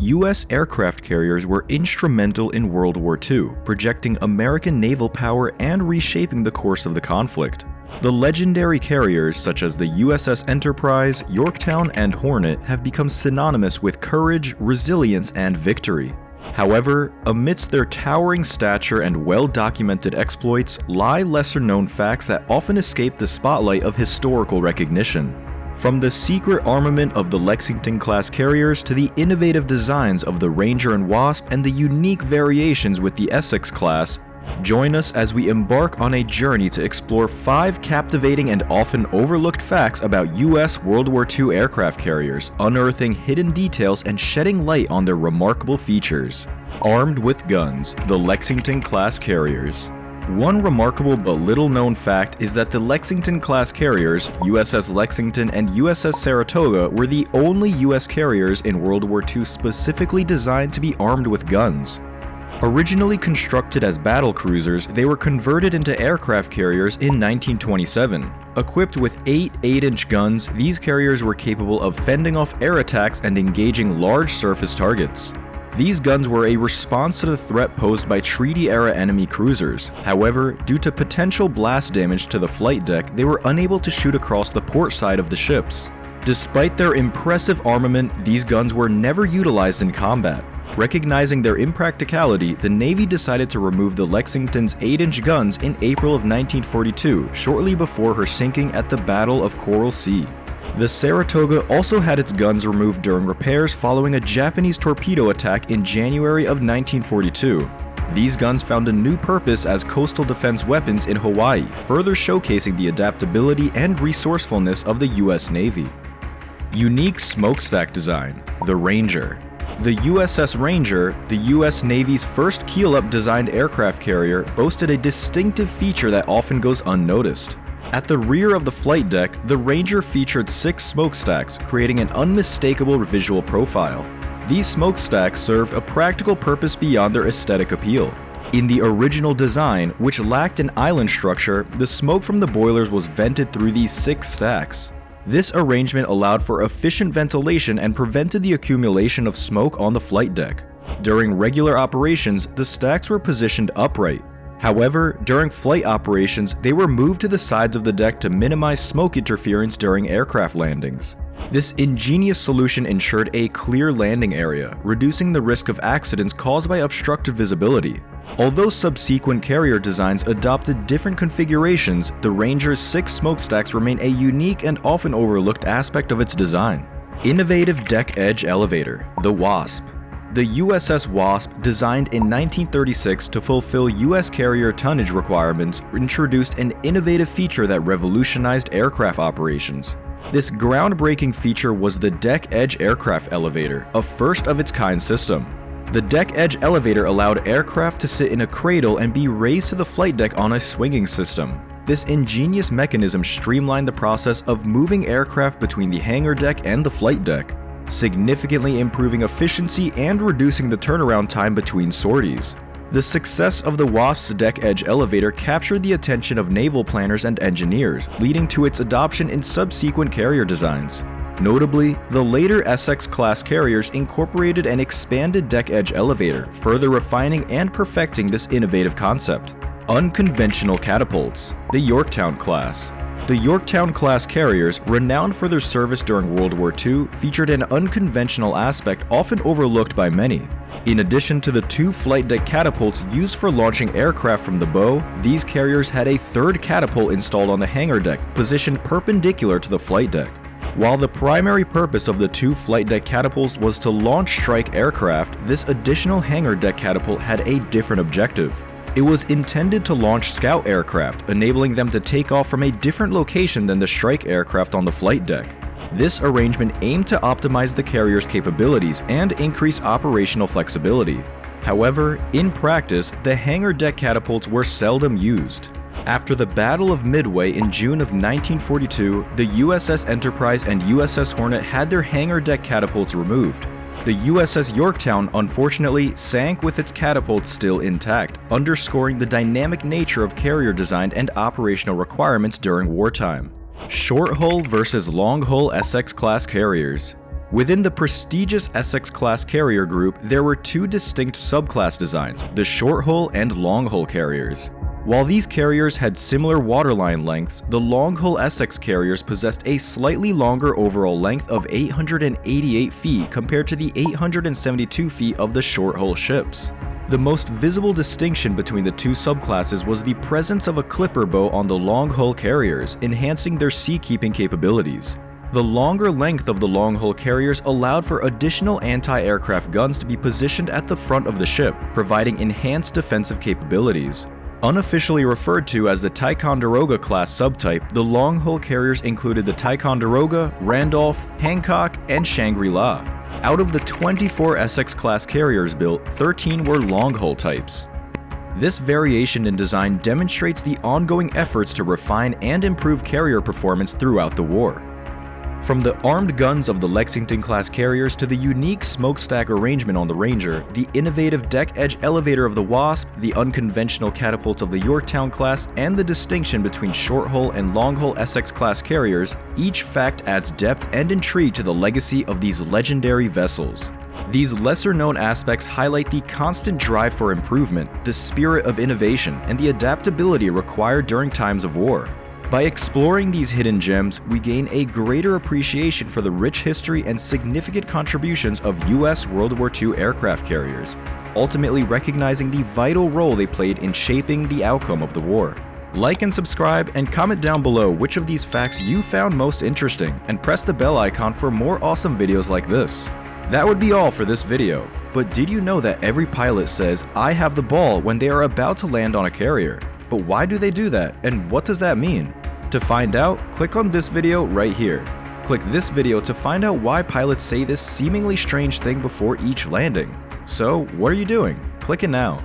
U.S. aircraft carriers were instrumental in World War II, projecting American naval power and reshaping the course of the conflict. The legendary carriers such as the USS Enterprise, Yorktown, and Hornet have become synonymous with courage, resilience, and victory. However, amidst their towering stature and well-documented exploits lie lesser-known facts that often escape the spotlight of historical recognition. From the secret armament of the Lexington-class carriers to the innovative designs of the Ranger and Wasp and the unique variations with the Essex-class, join us as we embark on a journey to explore 5 captivating and often overlooked facts about U.S. World War II aircraft carriers, unearthing hidden details and shedding light on their remarkable features. Armed with guns, the Lexington-class carriers. One remarkable but little-known fact is that the Lexington-class carriers, USS Lexington and USS Saratoga, were the only U.S. carriers in World War II specifically designed to be armed with guns. Originally constructed as battle cruisers, they were converted into aircraft carriers in 1927. Equipped with 8 8-inch guns, these carriers were capable of fending off air attacks and engaging large surface targets. These guns were a response to the threat posed by treaty-era enemy cruisers. However, due to potential blast damage to the flight deck, they were unable to shoot across the port side of the ships. Despite their impressive armament, these guns were never utilized in combat. Recognizing their impracticality, the Navy decided to remove the Lexington's 8-inch guns in April of 1942, shortly before her sinking at the Battle of Coral Sea. The Saratoga also had its guns removed during repairs following a Japanese torpedo attack in January of 1942. These guns found a new purpose as coastal defense weapons in Hawaii, further showcasing the adaptability and resourcefulness of the U.S. Navy. Unique smokestack design, the Ranger. The USS Ranger, the U.S. Navy's first keel-up designed aircraft carrier, boasted a distinctive feature that often goes unnoticed. At the rear of the flight deck, the Ranger featured 6 smokestacks, creating an unmistakable visual profile. These smokestacks served a practical purpose beyond their aesthetic appeal. In the original design, which lacked an island structure, the smoke from the boilers was vented through these 6 stacks. This arrangement allowed for efficient ventilation and prevented the accumulation of smoke on the flight deck. During regular operations, the stacks were positioned upright. However, during flight operations, they were moved to the sides of the deck to minimize smoke interference during aircraft landings. This ingenious solution ensured a clear landing area, reducing the risk of accidents caused by obstructed visibility. Although subsequent carrier designs adopted different configurations, the Ranger's 6 smokestacks remain a unique and often overlooked aspect of its design. Innovative deck edge elevator, the Wasp. The USS Wasp, designed in 1936 to fulfill U.S. carrier tonnage requirements, introduced an innovative feature that revolutionized aircraft operations. This groundbreaking feature was the Deck Edge Aircraft Elevator, a first-of-its-kind system. The Deck Edge Elevator allowed aircraft to sit in a cradle and be raised to the flight deck on a swinging system. This ingenious mechanism streamlined the process of moving aircraft between the hangar deck and the flight deck, significantly improving efficiency and reducing the turnaround time between sorties. The success of the Wasp's Deck Edge Elevator captured the attention of naval planners and engineers, leading to its adoption in subsequent carrier designs. Notably, the later Essex-class carriers incorporated an expanded deck edge elevator, further refining and perfecting this innovative concept. Unconventional catapults, the Yorktown class. The Yorktown-class carriers, renowned for their service during World War II, featured an unconventional aspect often overlooked by many. In addition to the 2 flight deck catapults used for launching aircraft from the bow, these carriers had a 3rd catapult installed on the hangar deck, positioned perpendicular to the flight deck. While the primary purpose of the 2 flight deck catapults was to launch strike aircraft, this additional hangar deck catapult had a different objective. It was intended to launch scout aircraft, enabling them to take off from a different location than the strike aircraft on the flight deck. This arrangement aimed to optimize the carrier's capabilities and increase operational flexibility. However, in practice, the hangar deck catapults were seldom used. After the Battle of Midway in June of 1942, the USS Enterprise and USS Hornet had their hangar deck catapults removed. The USS Yorktown unfortunately sank with its catapults still intact, underscoring the dynamic nature of carrier design and operational requirements during wartime. Short hull versus long hull Essex-class carriers. Within the prestigious Essex-class carrier group, there were two distinct subclass designs, the short-hull and long-hull carriers. While these carriers had similar waterline lengths, the long-hull Essex carriers possessed a slightly longer overall length of 888 feet compared to the 872 feet of the short-hull ships. The most visible distinction between the two subclasses was the presence of a clipper bow on the long-hull carriers, enhancing their seakeeping capabilities. The longer length of the long-hull carriers allowed for additional anti-aircraft guns to be positioned at the front of the ship, providing enhanced defensive capabilities. Unofficially referred to as the Ticonderoga class subtype, the long-hull carriers included the Ticonderoga, Randolph, Hancock, and Shangri-La. Out of the 24 Essex-class carriers built, 13 were long-hull types. This variation in design demonstrates the ongoing efforts to refine and improve carrier performance throughout the war. From the armed guns of the Lexington-class carriers to the unique smokestack arrangement on the Ranger, the innovative deck-edge elevator of the Wasp, the unconventional catapults of the Yorktown class, and the distinction between short-hull and long-hull Essex-class carriers, each fact adds depth and intrigue to the legacy of these legendary vessels. These lesser-known aspects highlight the constant drive for improvement, the spirit of innovation, and the adaptability required during times of war. By exploring these hidden gems, we gain a greater appreciation for the rich history and significant contributions of U.S. World War II aircraft carriers, ultimately recognizing the vital role they played in shaping the outcome of the war. Like and subscribe, and comment down below which of these facts you found most interesting, and press the bell icon for more awesome videos like this. That would be all for this video, but did you know that every pilot says, "I have the ball" when they are about to land on a carrier? But why do they do that, and what does that mean? To find out, click on this video right here. Click this video to find out why pilots say this seemingly strange thing before each landing. So, what are you doing? Click it now.